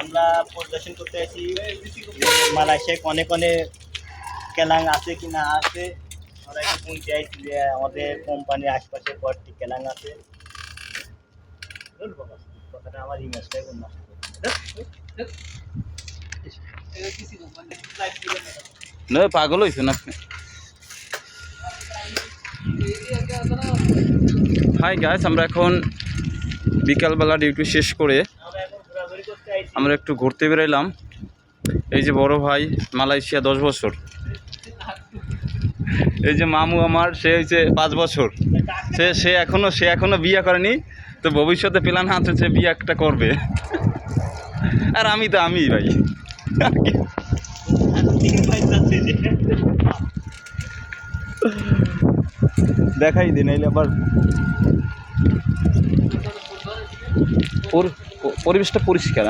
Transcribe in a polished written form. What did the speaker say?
আমরা পরিদর্শন করতে আসি মালয়েশিয়ায় অনেক অনেক কেলাং আছে কি না আছে। আমরা একটু শুনতে চাইছি যে আমাদের কোম্পানির আশপাশে কয়েকটি কেলাং আছে। কথাটা আমার ইমেজটাই নষ্ট না পাগল হয়েছে না আপনি। হাই গাইস, আমরা এখন বিকালবেলা ডিউটি শেষ করে আমরা একটু ঘুরতে বেরোলাম। এই যে বড় ভাই মালয়েশিয়া 10 বছর, এই যে মামু আমার সে হয়েছে 5 বছর। সে এখনো বিয়ে করেনি, তো ভবিষ্যতে প্ল্যান আছে সে বিয়ে একটা করবে। আর আমি ভাই দেখাই দিন এলে আবার পরিবেশটা পরিষ্কার।